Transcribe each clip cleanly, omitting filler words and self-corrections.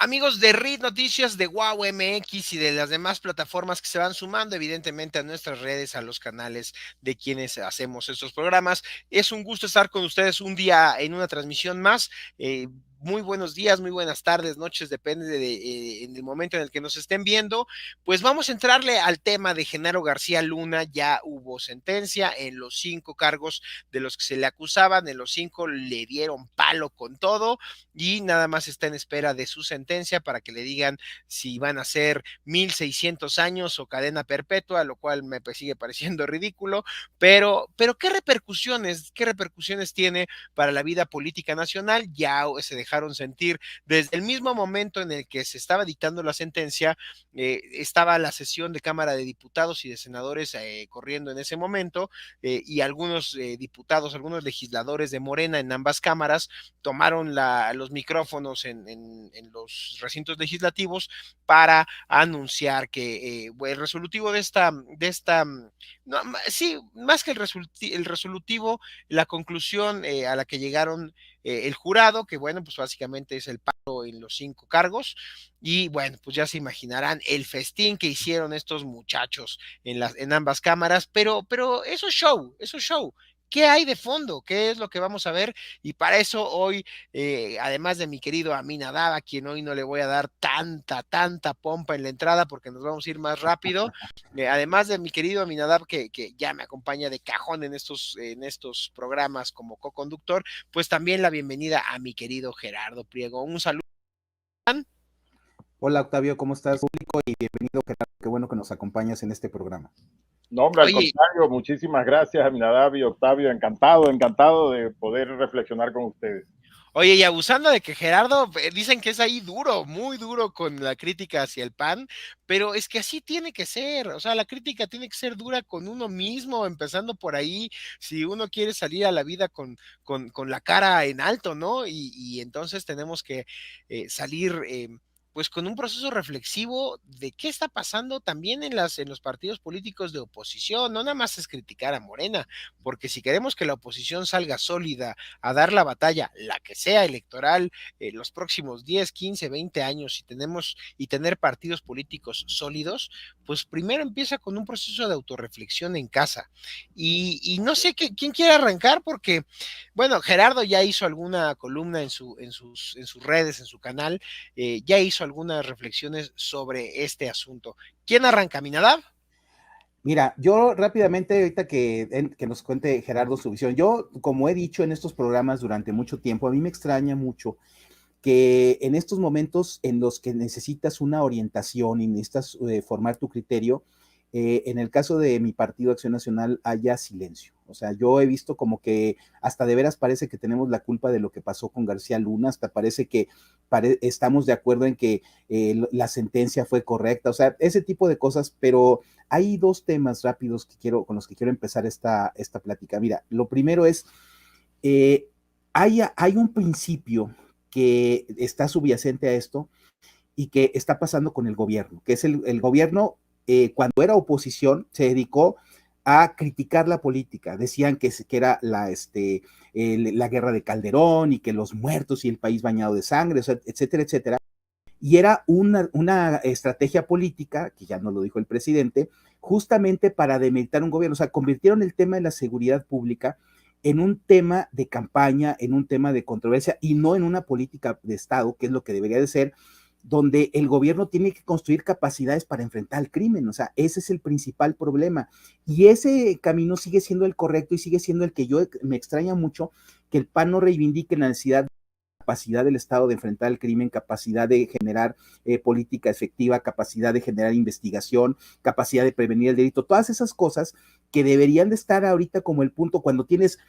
Amigos de RIT Noticias, de Wow MX y de las demás plataformas que se van sumando, evidentemente, a nuestras redes, a los canales de quienes hacemos estos programas. Es un gusto estar con ustedes un día en una transmisión más. Muy buenos días, muy buenas tardes, noches, depende en el momento en el que nos estén viendo. Pues vamos a entrarle al tema de Genaro García Luna. Ya hubo sentencia en los 5 cargos de los que se le acusaban, en los 5 le dieron palo con todo y nada más está en espera de su sentencia para que le digan si van a ser 1,600 años o cadena perpetua, lo cual me sigue pareciendo ridículo, pero qué repercusiones tiene para la vida política nacional? Ya se dejaron sentir desde el mismo momento en el que se estaba dictando la sentencia. Estaba la sesión de Cámara de Diputados y de Senadores corriendo en ese momento, y algunos diputados, algunos legisladores de Morena en ambas cámaras tomaron los micrófonos en los recintos legislativos para anunciar que el resolutivo de esta no, sí, más que el resolutivo, la conclusión a la que llegaron el jurado, que bueno, pues básicamente es el paro en los 5 cargos, y bueno, pues ya se imaginarán el festín que hicieron estos muchachos en ambas cámaras, pero eso es show, eso es show. ¿Qué hay de fondo? ¿Qué es lo que vamos a ver? Y para eso hoy, además de mi querido Aminadab, a quien hoy no le voy a dar tanta pompa en la entrada porque nos vamos a ir más rápido, además de mi querido Aminadab, que ya me acompaña de cajón en estos programas como co-conductor, pues también la bienvenida a mi querido Gerardo Priego. Un saludo. Hola Octavio, ¿cómo estás? Público y bienvenido, Gerardo. Qué bueno que nos acompañas en este programa. No, hombre, al Oye, contrario, muchísimas gracias, Aminadab y Octavio. Encantado de poder reflexionar con ustedes. Oye, y abusando de que Gerardo, dicen que es ahí duro, muy duro con la crítica hacia el PAN, pero es que así tiene que ser, o sea, la crítica tiene que ser dura con uno mismo, empezando por ahí, si uno quiere salir a la vida con la cara en alto, ¿no? Y entonces tenemos que salir, pues con un proceso reflexivo de qué está pasando también en los partidos políticos de oposición. No nada más es criticar a Morena, porque si queremos que la oposición salga sólida a dar la batalla, la que sea electoral, los próximos 10, 15, 20 años, y tener partidos políticos sólidos, pues primero empieza con un proceso de autorreflexión en casa. Y no sé quién quiere arrancar, porque, bueno, Gerardo ya hizo alguna columna en sus redes, en su canal, ya hizo algunas reflexiones sobre este asunto. ¿Quién arranca, Minadab? Mira, yo rápidamente, ahorita que nos cuente Gerardo su visión, yo, como he dicho en estos programas durante mucho tiempo, a mí me extraña mucho que en estos momentos en los que necesitas una orientación y necesitas formar tu criterio, en el caso de mi partido Acción Nacional haya silencio. O sea, yo he visto como que hasta de veras parece que tenemos la culpa de lo que pasó con García Luna, hasta parece que estamos de acuerdo en que la sentencia fue correcta, o sea, ese tipo de cosas, pero hay dos temas rápidos con los que quiero empezar esta plática. Mira, lo primero es, eh, hay un principio que está subyacente a esto y que está pasando con el gobierno, que es el gobierno, cuando era oposición, se dedicó a criticar la política. Decían que era la guerra de Calderón y que los muertos y el país bañado de sangre, o sea, etcétera, etcétera. Y era una estrategia política, que ya no lo dijo el presidente, justamente para demeritar un gobierno. O sea, convirtieron el tema de la seguridad pública en un tema de campaña, en un tema de controversia y no en una política de Estado, que es lo que debería de ser, donde el gobierno tiene que construir capacidades para enfrentar el crimen. O sea, ese es el principal problema. Y ese camino sigue siendo el correcto y sigue siendo el que yo me extraña mucho que el PAN no reivindique la necesidad, capacidad del Estado de enfrentar el crimen, capacidad de generar política efectiva, capacidad de generar investigación, capacidad de prevenir el delito, todas esas cosas que deberían de estar ahorita como el punto cuando tienes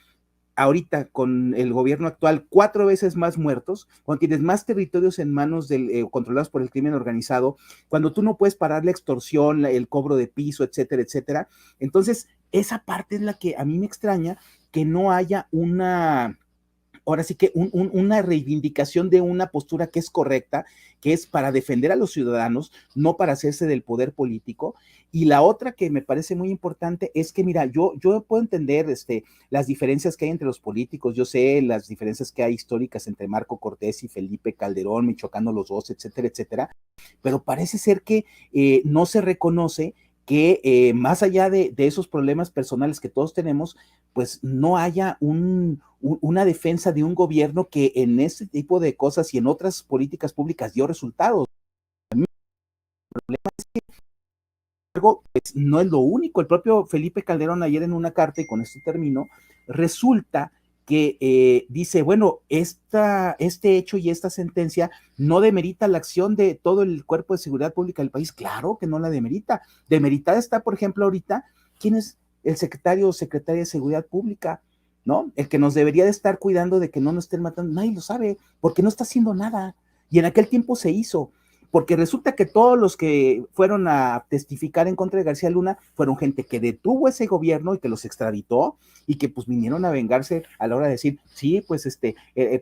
ahorita con el gobierno actual 4 veces más muertos, cuando tienes más territorios en manos controlados por el crimen organizado, cuando tú no puedes parar la extorsión, el cobro de piso, etcétera, etcétera. Entonces, esa parte es la que a mí me extraña, que no haya ahora sí que una reivindicación de una postura que es correcta, que es para defender a los ciudadanos, no para hacerse del poder político. Y la otra que me parece muy importante es que, mira, yo puedo entender las diferencias que hay entre los políticos, yo sé las diferencias que hay históricas entre Marco Cortés y Felipe Calderón, Michoacano los dos, etcétera, etcétera, pero parece ser que no se reconoce que más allá de esos problemas personales que todos tenemos, pues no haya una defensa de un gobierno que en este tipo de cosas y en otras políticas públicas dio resultados. El problema es que pues, no es lo único. El propio Felipe Calderón ayer en una carta, y con esto termino, resulta que dice, bueno, este hecho y esta sentencia no demerita la acción de todo el cuerpo de seguridad pública del país. Claro que no la demerita. Demeritada está, por ejemplo, ahorita, ¿quién es el secretario o secretaria de seguridad pública? ¿No? El que nos debería de estar cuidando de que no nos estén matando, nadie lo sabe, porque no está haciendo nada. Y en aquel tiempo se hizo, porque resulta que todos los que fueron a testificar en contra de García Luna fueron gente que detuvo ese gobierno y que los extraditó y que pues vinieron a vengarse a la hora de decir, sí, pues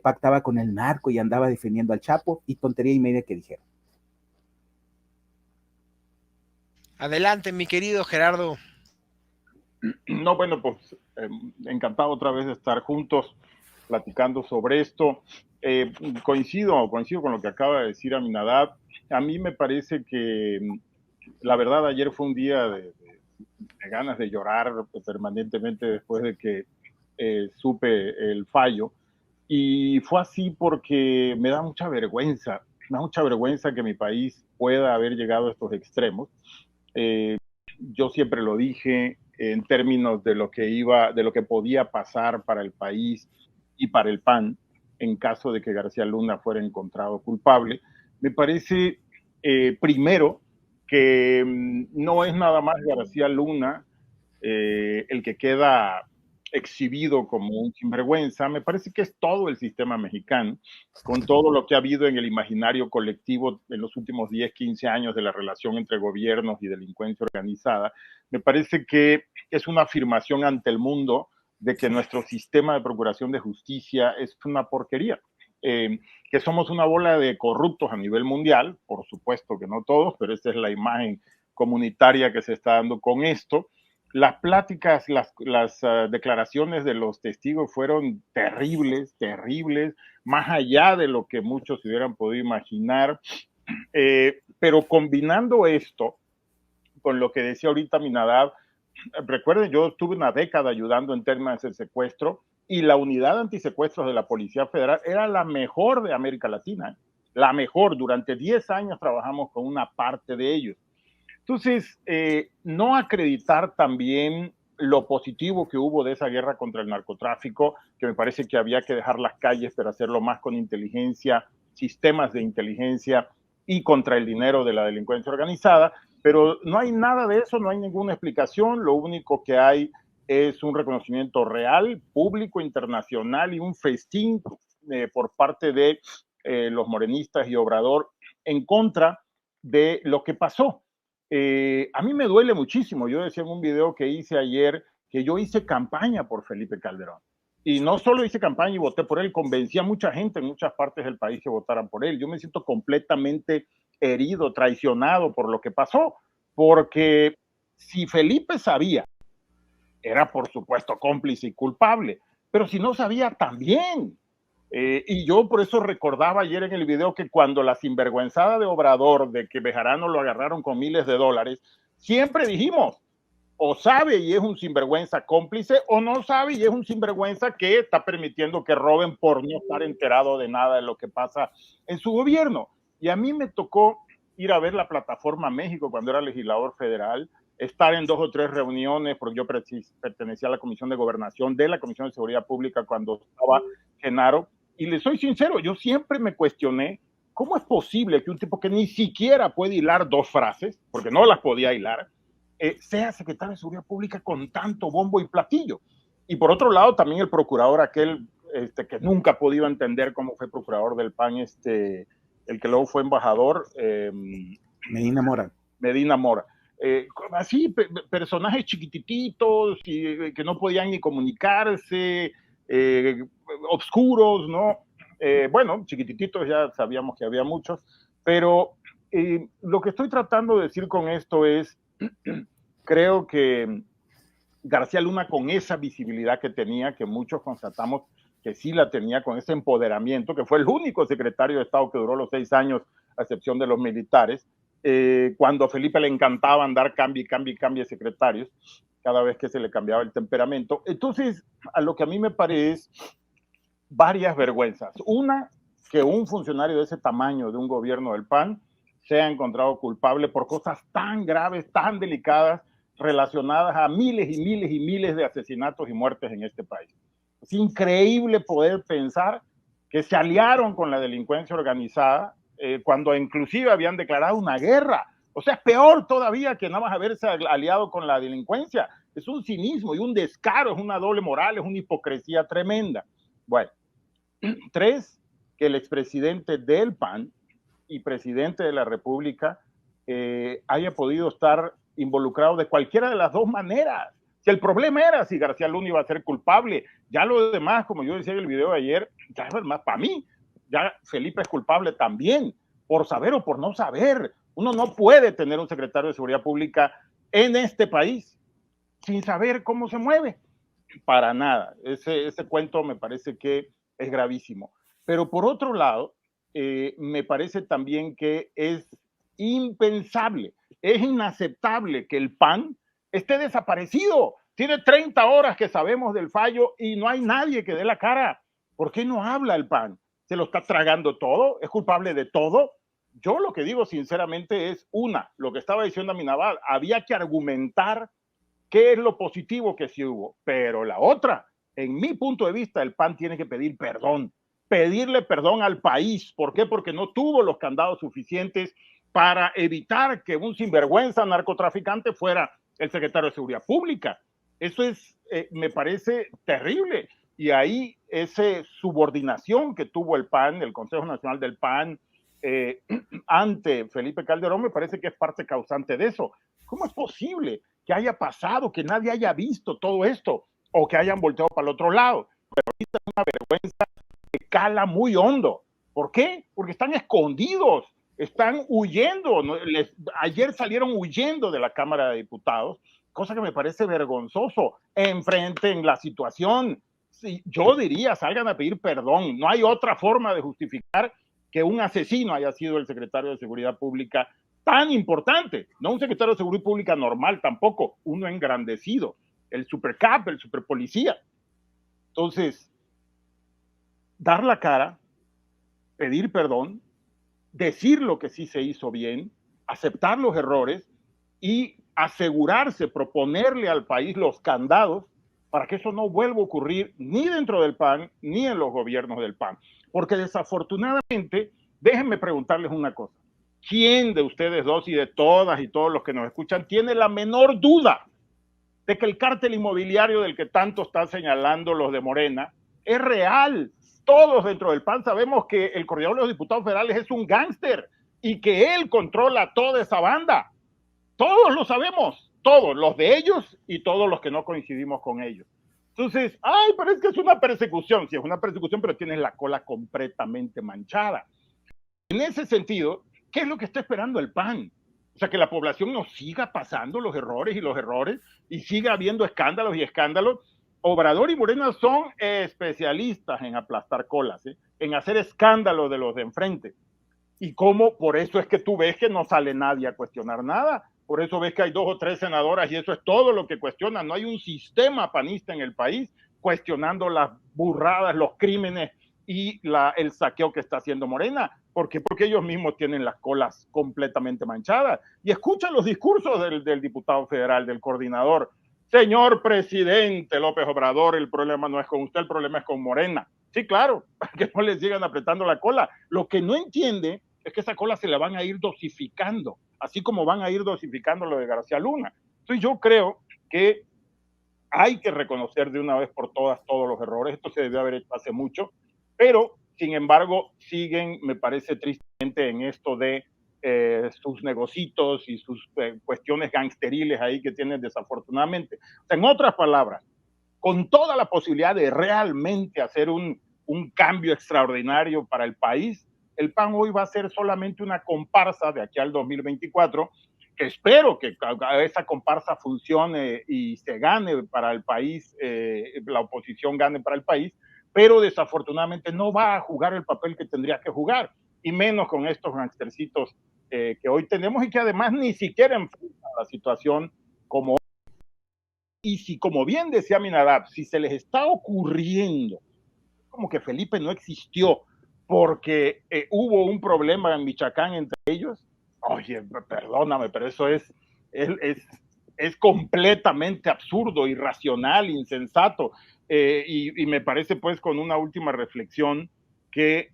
pactaba con el narco y andaba defendiendo al Chapo, y tontería y media que dijeron. Adelante, mi querido Gerardo. No, bueno, pues encantado otra vez de estar juntos platicando sobre esto. Coincido con lo que acaba de decir Aminadab. A mí me parece que la verdad ayer fue un día de ganas de llorar permanentemente después de que supe el fallo. Y fue así porque me da mucha vergüenza que mi país pueda haber llegado a estos extremos. Yo siempre lo dije en términos de lo que podía pasar para el país y para el PAN en caso de que García Luna fuera encontrado culpable. Me parece, primero, que no es nada más García Luna el que queda exhibido como un sinvergüenza. Me parece que es todo el sistema mexicano, con todo lo que ha habido en el imaginario colectivo en los últimos 10, 15 años de la relación entre gobiernos y delincuencia organizada. Me parece que es una afirmación ante el mundo de que nuestro sistema de procuración de justicia es una porquería. Que somos una bola de corruptos a nivel mundial, por supuesto que no todos, pero esta es la imagen comunitaria que se está dando con esto. Las pláticas, las declaraciones de los testigos fueron terribles, más allá de lo que muchos hubieran podido imaginar. Pero combinando esto con lo que decía ahorita Aminadab, recuerden, yo estuve una década ayudando en temas de secuestro y la unidad antisecuestros de la Policía Federal era la mejor de América Latina, la mejor. Durante 10 años trabajamos con una parte de ellos. Entonces, no acreditar también lo positivo que hubo de esa guerra contra el narcotráfico, que me parece que había que dejar las calles, pero hacerlo más con inteligencia, sistemas de inteligencia y contra el dinero de la delincuencia organizada, pero no hay nada de eso, no hay ninguna explicación, lo único que hay es un reconocimiento real, público, internacional y un festín por parte de los morenistas y Obrador en contra de lo que pasó. A mí me duele muchísimo. Yo decía en un video que hice ayer que yo hice campaña por Felipe Calderón. Y no solo hice campaña y voté por él, convencí a mucha gente en muchas partes del país que votaran por él. Yo me siento completamente herido, traicionado por lo que pasó, porque si Felipe sabía, era por supuesto cómplice y culpable, pero si no sabía también. Y yo por eso recordaba ayer en el video que cuando la sinvergüenzada de Obrador, de que Bejarano lo agarraron con miles de dólares, siempre dijimos, o sabe y es un sinvergüenza cómplice, o no sabe y es un sinvergüenza que está permitiendo que roben por no estar enterado de nada de lo que pasa en su gobierno. Y a mí me tocó ir a ver la Plataforma México cuando era legislador federal, estar en 2 o 3 reuniones, porque yo pertenecía a la Comisión de Gobernación, de la Comisión de Seguridad Pública cuando estaba Genaro, y les soy sincero, yo siempre me cuestioné cómo es posible que un tipo que ni siquiera puede hilar 2 frases, porque no las podía hilar, sea secretario de Seguridad Pública con tanto bombo y platillo. Y por otro lado, también el procurador aquel que nunca ha podido entender cómo fue procurador del PAN, el que luego fue embajador. Medina Mora. Medina Mora. Así, personajes chiquititos que no podían ni comunicarse, obscuros, ¿no? Bueno, chiquititos, ya sabíamos que había muchos, pero lo que estoy tratando de decir con esto es, creo que García Luna, con esa visibilidad que tenía, que muchos constatamos que sí la tenía, con ese empoderamiento, que fue el único secretario de Estado que duró los 6 años, a excepción de los militares, cuando a Felipe le encantaba andar cambie secretarios, cada vez que se le cambiaba el temperamento. Entonces, a lo que a mí me parece varias vergüenzas. Una, que un funcionario de ese tamaño de un gobierno del PAN sea encontrado culpable por cosas tan graves, tan delicadas, relacionadas a miles y miles y miles de asesinatos y muertes en este país. Es increíble poder pensar que se aliaron con la delincuencia organizada cuando inclusive habían declarado una guerra. O sea, es peor todavía que nada más haberse aliado con la delincuencia. Es un cinismo y un descaro, es una doble moral, es una hipocresía tremenda. Bueno, 3, que el expresidente del PAN y presidente de la República haya podido estar involucrado de cualquiera de las dos maneras. Si el problema era si García Luna iba a ser culpable, ya lo demás, como yo decía en el video de ayer, ya es más para mí, ya Felipe es culpable también, por saber o por no saber. Uno no puede tener un secretario de Seguridad Pública en este país sin saber cómo se mueve. Para nada. Ese cuento me parece que es gravísimo. Pero por otro lado, me parece también que es impensable, es inaceptable que el PAN esté desaparecido. Tiene 30 horas que sabemos del fallo y no hay nadie que dé la cara. ¿Por qué no habla el PAN? ¿Se lo está tragando todo? ¿Es culpable de todo? Yo lo que digo sinceramente es lo que estaba diciendo Aminabad, había que argumentar qué es lo positivo que sí hubo, pero la otra, en mi punto de vista, el PAN tiene que pedirle perdón al país. ¿Por qué? Porque no tuvo los candados suficientes para evitar que un sinvergüenza narcotraficante fuera el secretario de Seguridad Pública. Eso me parece terrible. Y ahí esa subordinación que tuvo el PAN, el Consejo Nacional del PAN, ante Felipe Calderón, me parece que es parte causante de eso. ¿Cómo es posible que haya pasado, que nadie haya visto todo esto o que hayan volteado para el otro lado? Pero ahorita es una vergüenza que cala muy hondo. ¿Por qué? Porque están escondidos, están huyendo. Ayer salieron huyendo de la Cámara de Diputados, cosa que me parece vergonzoso. Enfrenten la situación. Sí, yo diría, salgan a pedir perdón. No hay otra forma de justificar que un asesino haya sido el secretario de Seguridad Pública tan importante, no un secretario de Seguridad Pública normal tampoco, uno engrandecido, el supercap, el superpolicía. Entonces, dar la cara, pedir perdón, decir lo que sí se hizo bien, aceptar los errores y asegurarse, proponerle al país los candados para que eso no vuelva a ocurrir ni dentro del PAN ni en los gobiernos del PAN. Porque desafortunadamente, déjenme preguntarles una cosa. ¿Quién de ustedes dos y de todas y todos los que nos escuchan tiene la menor duda de que el cártel inmobiliario del que tanto están señalando los de Morena es real? Todos dentro del PAN sabemos que el coordinador de los diputados federales es un gángster y que él controla toda esa banda. Todos lo sabemos, todos, los de ellos y todos los que no coincidimos con ellos. Entonces, pero es que es una persecución. Sí, es una persecución, pero tienes la cola completamente manchada. En ese sentido, ¿qué es lo que está esperando el PAN? O sea, que la población no siga pasando los errores y siga habiendo escándalos y escándalos. Obrador y Morena son especialistas en aplastar colas, en hacer escándalos de los de enfrente. Y cómo, por eso es que tú ves que no sale nadie a cuestionar nada. Por eso ves que hay 2 o 3 senadoras y eso es todo lo que cuestionan. No hay un sistema panista en el país cuestionando las burradas, los crímenes y el saqueo que está haciendo Morena. ¿Por qué? Porque ellos mismos tienen las colas completamente manchadas. Y escucha los discursos del diputado federal, del coordinador. Señor presidente López Obrador, el problema no es con usted, el problema es con Morena. Sí, claro, que no les sigan apretando la cola. Lo que no entiende es que esa cola se la van a ir dosificando, así como van a ir dosificando lo de García Luna. Entonces yo creo que hay que reconocer de una vez por todas todos los errores. Esto se debió haber hecho hace mucho, pero sin embargo siguen, me parece tristemente, en esto de sus negocitos y sus cuestiones gangsteriles ahí que tienen desafortunadamente. O sea, en otras palabras, con toda la posibilidad de realmente hacer un un cambio extraordinario para el país. El PAN hoy va a ser solamente una comparsa de aquí al 2024, que espero que esa comparsa funcione y se gane para el país, la oposición gane para el país, pero desafortunadamente no va a jugar el papel que tendría que jugar, y menos con estos gangstercitos que hoy tenemos y que además ni siquiera enfrentan la situación como... Y si, como bien decía Minadab, si se les está ocurriendo como que Felipe no existió porque hubo un problema en Michoacán entre ellos, oye, perdóname, pero eso es completamente absurdo, irracional, insensato, y me parece pues con una última reflexión que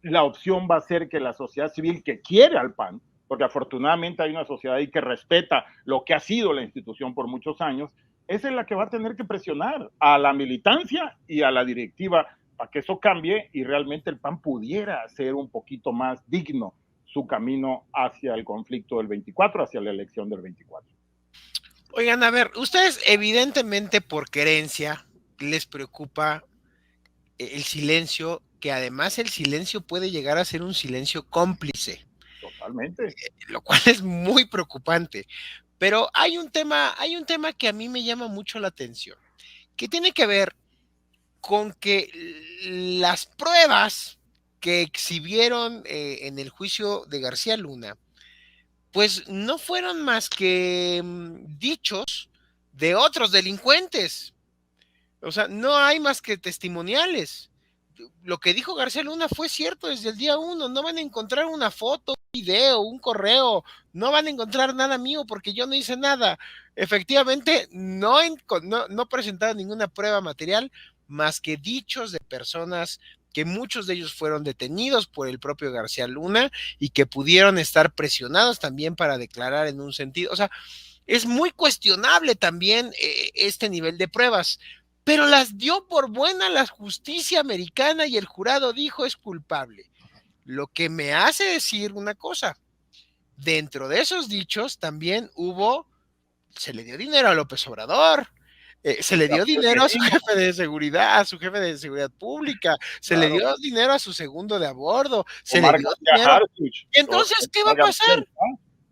la opción va a ser que la sociedad civil que quiere al PAN, porque afortunadamente hay una sociedad ahí que respeta lo que ha sido la institución por muchos años, esa es la que va a tener que presionar a la militancia y a la directiva para que eso cambie y realmente el PAN pudiera hacer un poquito más digno su camino hacia el conflicto del 24, hacia la elección del 24. Oigan, a ver, ustedes evidentemente por querencia les preocupa el silencio, que además el silencio puede llegar a ser un silencio cómplice. Totalmente. Lo cual es muy preocupante. Pero hay un tema que a mí me llama mucho la atención, que tiene que ver con que las pruebas que exhibieron en el juicio de García Luna, pues no fueron más que dichos de otros delincuentes. O sea, no hay más que testimoniales. Lo que dijo García Luna fue cierto desde el día 1. No van a encontrar una foto, un video, un correo. No van a encontrar nada mío porque yo no hice nada. Efectivamente, no presentaron ninguna prueba material más que dichos de personas que muchos de ellos fueron detenidos por el propio García Luna y que pudieron estar presionados también para declarar en un sentido. O sea, es muy cuestionable también este nivel de pruebas, pero las dio por buena la justicia americana y el jurado dijo es culpable. Lo que me hace decir una cosa, dentro de esos dichos también se le dio dinero a López Obrador, se le dio dinero a su jefe de seguridad, pública, se le dio dinero a su segundo de a bordo, se le dio dinero. Entonces, ¿qué va a pasar?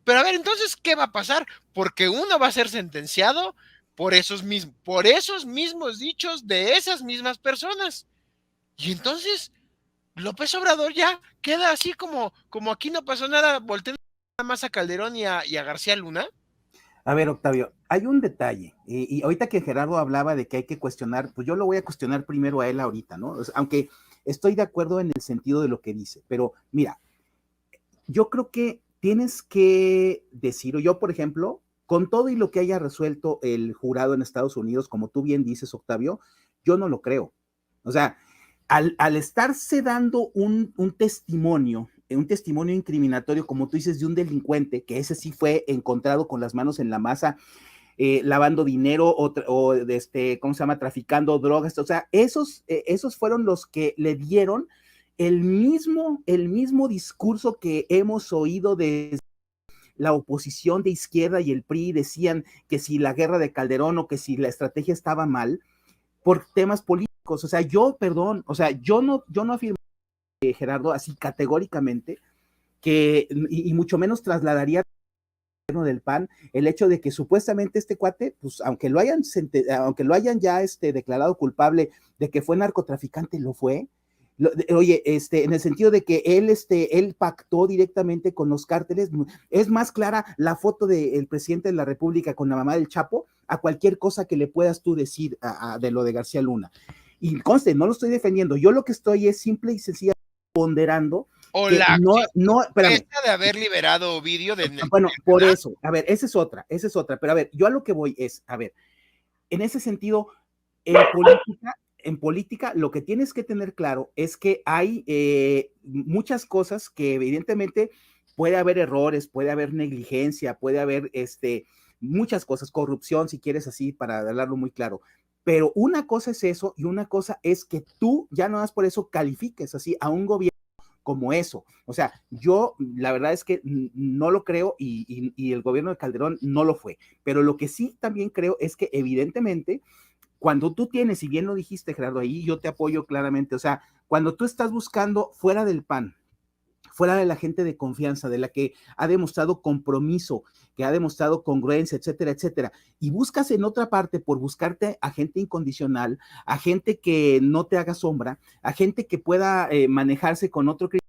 Pero a ver, entonces, ¿qué va a pasar? Porque uno va a ser sentenciado por esos mismos dichos de esas mismas personas. Y entonces, López Obrador ya queda así como aquí no pasó nada, volteando nada más a Calderón y a García Luna. A ver, Octavio, hay un detalle, y ahorita que Gerardo hablaba de que hay que cuestionar, pues yo lo voy a cuestionar primero a él ahorita, ¿no? O sea, aunque estoy de acuerdo en el sentido de lo que dice, pero mira, yo creo que tienes que decir, o yo, por ejemplo, con todo y lo que haya resuelto el jurado en Estados Unidos, como tú bien dices, Octavio, yo no lo creo. O sea, al estarse dando un testimonio incriminatorio, como tú dices, de un delincuente, que ese sí fue encontrado con las manos en la masa, lavando dinero ¿cómo se llama? Traficando drogas. O sea, esos fueron los que le dieron el mismo discurso que hemos oído desde la oposición de izquierda y el PRI decían que si la guerra de Calderón o que si la estrategia estaba mal por temas políticos. O sea, yo no afirmo, Gerardo, así categóricamente, que, y mucho menos trasladaría del PAN el hecho de que supuestamente este cuate, pues aunque lo hayan ya declarado culpable de que fue narcotraficante, lo fue. Oye, en el sentido de que él pactó directamente con los cárteles. Es más clara la foto del presidente de la República con la mamá del Chapo a cualquier cosa que le puedas tú decir de lo de García Luna. Y conste, no lo estoy defendiendo, yo lo que estoy es simple y sencillamente ponderando. O la de haber liberado Ovidio bueno, por eso, a ver, esa es otra, pero a ver, yo a lo que voy es, a ver, en ese sentido, en política, lo que tienes que tener claro es que hay muchas cosas que evidentemente puede haber errores, puede haber negligencia, puede haber muchas cosas, corrupción, si quieres así, para hablarlo muy claro. Pero una cosa es eso y una cosa es que tú ya no más por eso califiques así a un gobierno como eso. O sea, yo la verdad es que no lo creo y el gobierno de Calderón no lo fue. Pero lo que sí también creo es que evidentemente cuando tú tienes, y bien lo dijiste, Gerardo, ahí yo te apoyo claramente, o sea, cuando tú estás buscando fuera del PAN, fuera de la gente de confianza, de la que ha demostrado compromiso, que ha demostrado congruencia, etcétera, etcétera, y buscas en otra parte por buscarte a gente incondicional, a gente que no te haga sombra, a gente que pueda manejarse con otro criterio.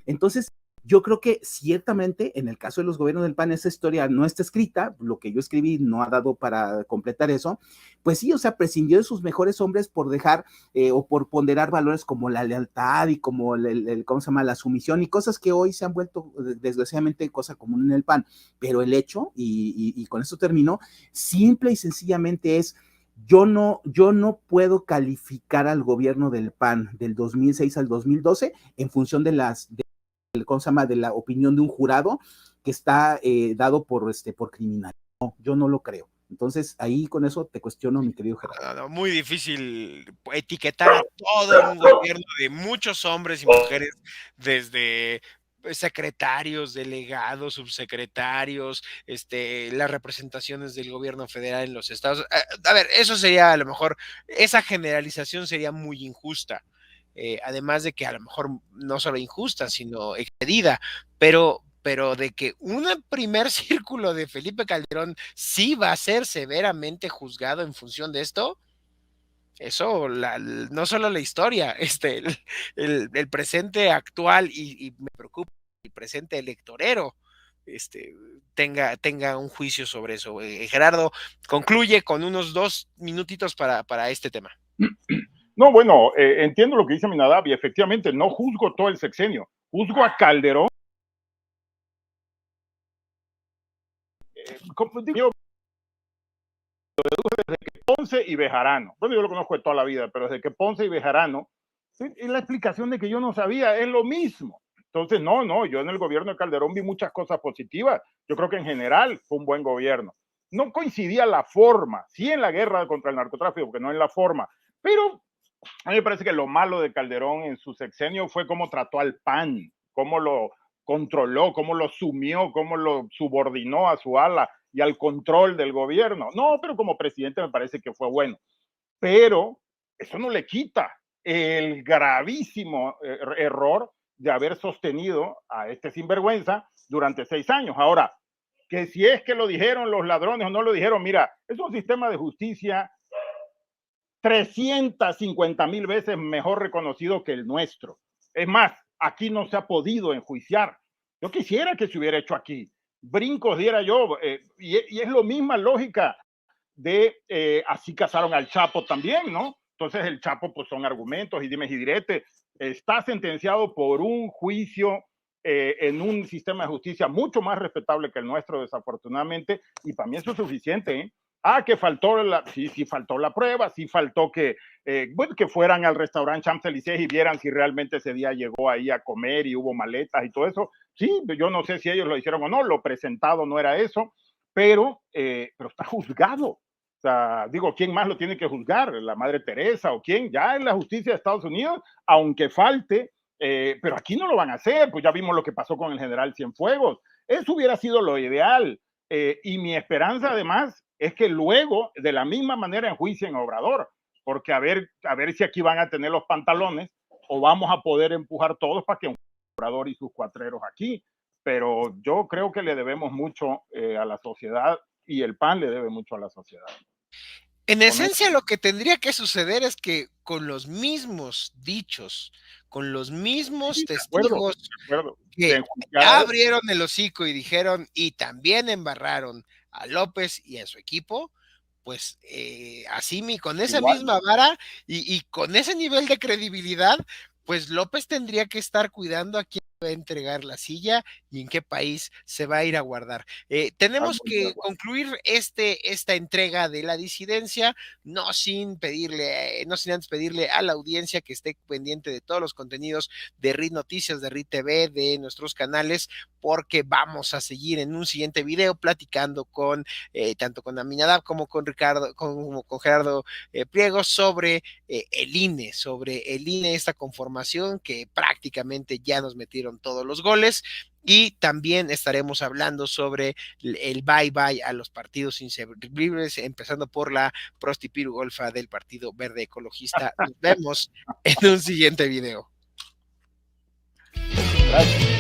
Entonces, yo creo que ciertamente en el caso de los gobiernos del PAN esa historia no está escrita, lo que yo escribí no ha dado para completar eso, pues sí, o sea, prescindió de sus mejores hombres por dejar o por ponderar valores como la lealtad y como ¿cómo se llama? La sumisión y cosas que hoy se han vuelto desgraciadamente cosa común en el PAN, pero el hecho, y con esto termino, simple y sencillamente es yo no puedo calificar al gobierno del PAN del 2006 al 2012 en función de ¿cómo se llama? De la opinión de un jurado que está dado por criminal. No, yo no lo creo. Entonces, ahí con eso te cuestiono, mi querido Gerardo. No, muy difícil etiquetar a todo un gobierno de muchos hombres y mujeres, desde secretarios, delegados, subsecretarios, las representaciones del gobierno federal en los estados. A ver, eso sería a lo mejor, esa generalización sería muy injusta. Además de que a lo mejor no solo injusta, sino excedida, pero de que un primer círculo de Felipe Calderón sí va a ser severamente juzgado en función de esto, eso, no solo la historia, el presente actual y me preocupa el presente electorero, tenga un juicio sobre eso. Gerardo, concluye con unos 2 minutitos para este tema. No, bueno, entiendo lo que dice Minadab y efectivamente no juzgo todo el sexenio, juzgo a Calderón. Como digo, desde que Ponce y Bejarano, bueno, yo lo conozco de toda la vida, pero desde que Ponce y Bejarano, es la explicación de que yo no sabía, es lo mismo. Entonces, no, yo en el gobierno de Calderón vi muchas cosas positivas. Yo creo que en general fue un buen gobierno. No coincidía la forma, sí en la guerra contra el narcotráfico, porque no en la forma, pero a mí me parece que lo malo de Calderón en su sexenio fue cómo trató al PAN, cómo lo controló, cómo lo sumió, cómo lo subordinó a su ala y al control del gobierno. No, pero como presidente me parece que fue bueno. Pero eso no le quita el gravísimo error de haber sostenido a este sinvergüenza durante 6 años. Ahora, que si es que lo dijeron los ladrones o no lo dijeron, mira, es un sistema de justicia 350,000 veces mejor reconocido que el nuestro. Es más, aquí no se ha podido enjuiciar. Yo quisiera que se hubiera hecho aquí. Brincos diera yo. Y es la misma lógica de así cazaron al Chapo también, ¿no? Entonces el Chapo pues son argumentos y dimes y diretes. Está sentenciado por un juicio en un sistema de justicia mucho más respetable que el nuestro, desafortunadamente, y para mí eso es suficiente, ¿eh? Que faltó sí faltó la prueba, sí faltó bueno, que fueran al restaurante Champs-Élysées y vieran si realmente ese día llegó ahí a comer y hubo maletas y todo eso. Sí, yo no sé si ellos lo hicieron o no, lo presentado no era eso, pero está juzgado. O sea, digo, ¿quién más lo tiene que juzgar? ¿La Madre Teresa o quién? Ya en la justicia de Estados Unidos, aunque falte, pero aquí no lo van a hacer, pues ya vimos lo que pasó con el general Cienfuegos. Eso hubiera sido lo ideal. Y mi esperanza, además, es que luego, de la misma manera, enjuicien a Obrador, porque a ver si aquí van a tener los pantalones o vamos a poder empujar todos para que Obrador y sus cuatreros aquí. Pero yo creo que le debemos mucho a la sociedad y el PAN le debe mucho a la sociedad. En esencia, lo que tendría que suceder es que con los mismos dichos, con los mismos testigos de acuerdo, que abrieron el hocico y dijeron y también embarraron a López y a su equipo, pues así con esa misma vara y con ese nivel de credibilidad, pues López tendría que estar cuidando a quién va a entregar la silla y en qué país se va a ir a guardar. Tenemos que concluir esta entrega de la disidencia, no sin antes pedirle a la audiencia que esté pendiente de todos los contenidos de RIT Noticias, de RIT TV, de nuestros canales, porque vamos a seguir en un siguiente video platicando tanto con Aminadab como con Ricardo, con Gerardo Priego sobre el INE, esta conformación que prácticamente ya nos metieron todos los goles y también estaremos hablando sobre el bye bye a los partidos inservibles, empezando por la prostipirugolfa del Partido Verde Ecologista. Nos vemos en un siguiente video. Gracias.